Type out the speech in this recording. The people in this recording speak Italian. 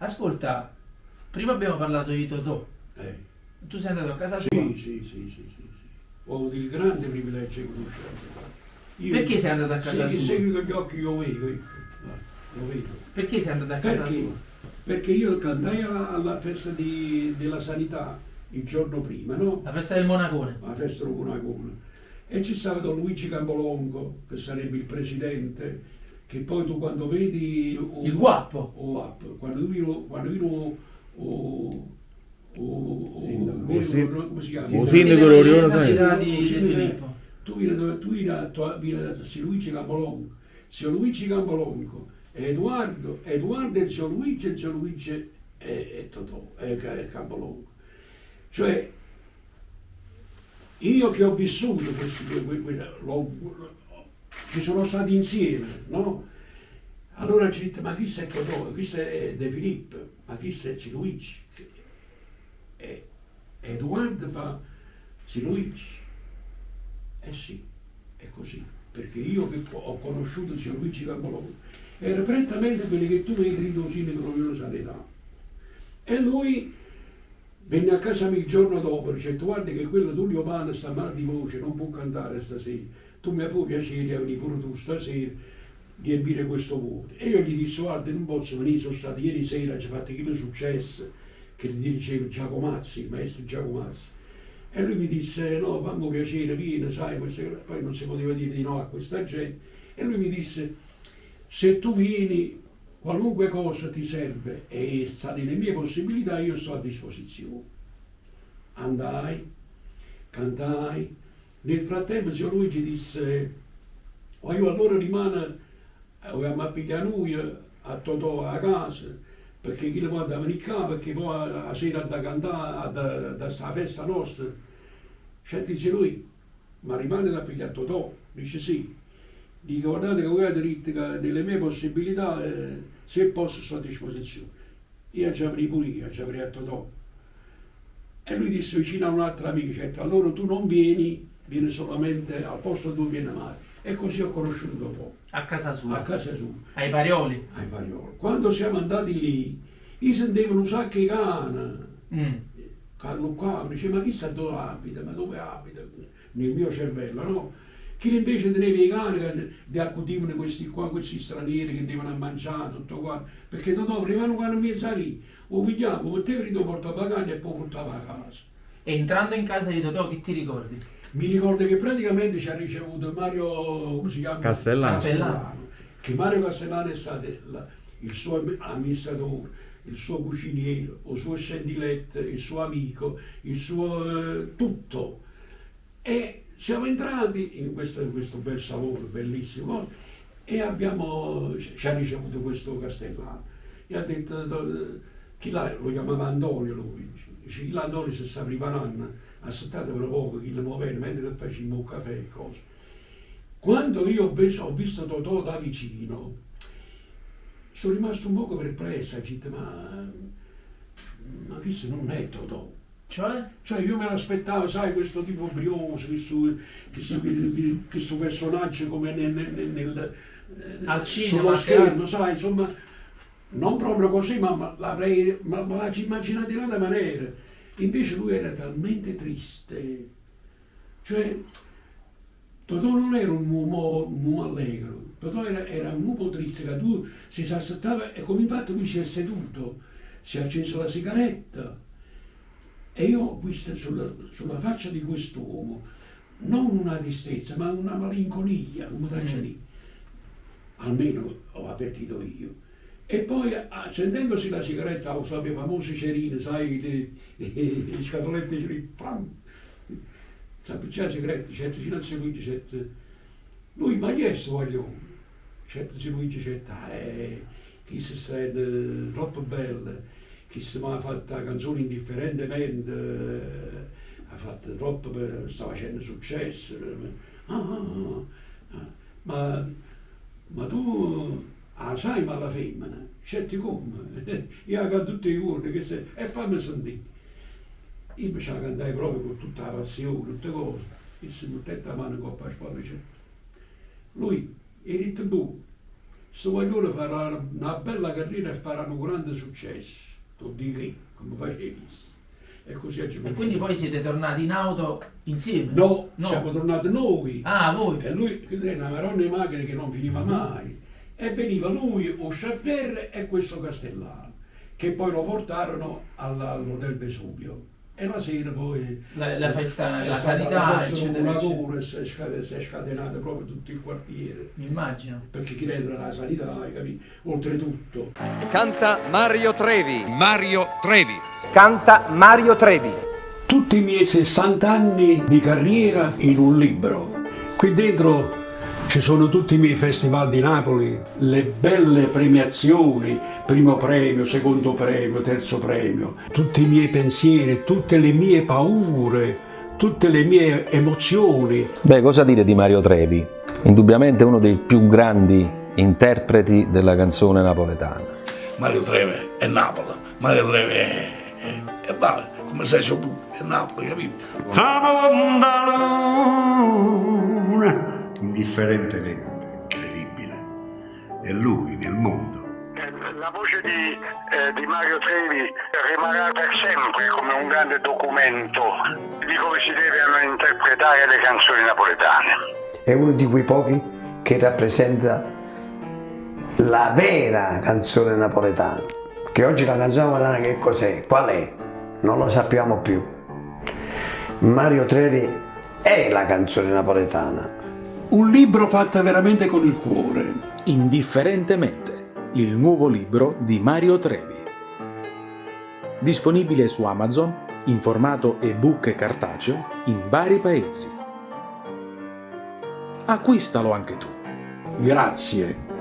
Ascolta, prima abbiamo parlato di Totò. Eh. Tu sei andato a casa Sì, sua? sì. Ho avuto il grande privilegio di conoscerlo. Perché sei andato a casa Se sua? segui con gli occhi io vedo, ecco. Lo vedo. Perché sei andato a casa Perché? sua? Perché io cantai alla festa della sanità il giorno prima, no? La festa del Monacone. La festa del Monacone. E ci stava Don Luigi Campolongo, che sarebbe il presidente, che poi tu quando vedi... Il guappo. Quando vedi come si chiama? Un sindaco dell'Unione Sanità Sanitaria. di Filippo. Tu vieni a Luigi Campolongo. Zio Luigi Campolongo e Edoardo e zio Luigi e Totò e Campolongo. Cioè, io che ho vissuto ci sono stati insieme, no? Allora ci dite, ma chi è Totò? Chi è De Filippo? Ma chi è zio Luigi? E Edoardo fa zio Luigi. Eh sì, è così, perché io che ho conosciuto zio Luigi Campolongo era prettamente quelli che tu vedi in Dosino dell'Unione Sanità. E lui venne a casa mia il giorno dopo e dice, guarda che quello Tullio Pana sta male di voce, non può cantare stasera, tu mi fai piacere a venire pure tu stasera, riempire questo vuoto. E io gli dissi, guarda non posso venire, sono stato ieri sera, ci ho fatto che è successo, che gli dicevo Giacomazzi, il maestro Giacomazzi. E lui mi disse, no, fammi piacere, vieni, sai, poi non si poteva dire di no a questa gente. E lui mi disse, se tu vieni, qualunque cosa ti serve e sta nelle mie possibilità, io sto a disposizione. Andai, cantai. Nel frattempo zio Luigi disse, oh, io allora rimane, vogliamo pigliare noi a Totò a casa, perché chi lo può da venire qua, perché poi la sera da cantare, da sta festa nostra. Senti dice lui, ma rimane da pigliare Totò? Dice sì. Dico guardate che voi avete detto che nelle mie possibilità, se posso sto a disposizione. Io ci avrei pure io, ci avrei a Totò. E lui disse vicino a un altro amico, certo, allora tu non vieni, vieni solamente al posto dove viene male. E così ho conosciuto Totò. A casa sua. A casa sua. Ai Parioli. Ai Parioli. Quando siamo andati lì, io sentivo un sacco di cane. Carlo qua mi dice, ma chissà dove abita, ma dove abita? Nel mio cervello, no? Chi invece teneva i cani che li accudivano questi qua, questi stranieri che devono mangiare, tutto qua. Perché Totò prima non quando mi salì, lo pigliavo, metteva in portabagaglie e poi portava a casa. E entrando in casa di Totò, che ti ricordi? Mi ricordo che praticamente ci ha ricevuto Mario, come si chiama? Castellano. Che Mario Castellano è stato il suo amministratore, il suo cuciniero, il suo scendilette, il suo amico, il suo tutto. E siamo entrati in questo bel salone, bellissimo, e ci ha ricevuto questo Castellano. E ha detto, chi là, lo chiamava Antonio lui, dice, chi là Antonio si sta preparando, aspettate per poco, chi lo muoveva, mentre facciamo un caffè e cose. Quando io ho visto Totò da vicino, sono rimasto un poco perplesso, ho detto, ma questo non è Totò. Cioè io me l'aspettavo, sai, questo tipo brioso, questo personaggio come al cinema, sullo schermo, sai, insomma, non proprio così, ma la ci immaginate in un'altra maniera. Invece lui era talmente triste, cioè Totò non era un uomo allegro, Totò era un uomo triste, che tu si aspettava, e come infatti lui si è seduto, si è acceso la sigaretta. E io ho visto sulla faccia di quest'uomo non una tristezza, ma una malinconia, come faccia lì. Almeno ho avvertito io. E poi accendendosi la sigaretta, con le famose cerine, sai, le scatolette di si appicciava la sigaretta, certo, fino a Luigi, certo. Lui, ma chi è sto guaglione? Certo, Luigi, certo, chi si sente troppo bella. Chi si mi ha fatto la canzone indifferentemente, ha fatto troppo, sta facendo successo. Ma tu sai ma la femmina? Certi come? Io la canto tutti i giorni e fammi sentire. Io mi la cantai proprio con tutta la passione, tutte cose. E si metteva la mano in coppa a spalla, certo. Lui, hai detto tu, Sto guaglione farà una bella carriera e faranno un grande successo. Tu di che, come facevi. E così oggi E quindi poi siete tornati in auto insieme? No, No. siamo tornati noi. Ah, voi? E lui, che era una maronna di macchine che non finiva mai. E veniva lui, o chauffeur e questo Castellano, che poi lo portarono all'Hotel Vesuvio. E la sera poi La festa, è la stata sanità, la festa eccetera, eccetera. popolare, si è scatenato proprio tutto il quartiere. Mi immagino. Perché chi entra nella sanità, hai capito? Oltretutto. Canta Mario Trevi. Mario Trevi. Canta Mario Trevi. Tutti i miei 60 anni di carriera in un libro. Qui dentro ci sono tutti i miei festival di Napoli, le belle premiazioni, primo premio, secondo premio, terzo premio, tutti i miei pensieri, tutte le mie paure, tutte le mie emozioni. Beh, cosa dire di Mario Trevi? Indubbiamente uno dei più grandi interpreti della canzone napoletana. Mario Trevi è Napoli, Mario Trevi è bravo, come sei su è Napoli, capito? Indifferentemente incredibile, è lui nel mondo. La voce di Mario Trevi rimarrà per sempre come un grande documento di come si devono interpretare le canzoni napoletane. È uno di quei pochi che rappresenta la vera canzone napoletana. Che oggi la canzone napoletana che cos'è? Qual è? Non lo sappiamo più. Mario Trevi è la canzone napoletana. Un libro fatto veramente con il cuore. Indifferentemente, il nuovo libro di Mario Trevi. Disponibile su Amazon in formato ebook e cartaceo in vari paesi. Acquistalo anche tu. Grazie.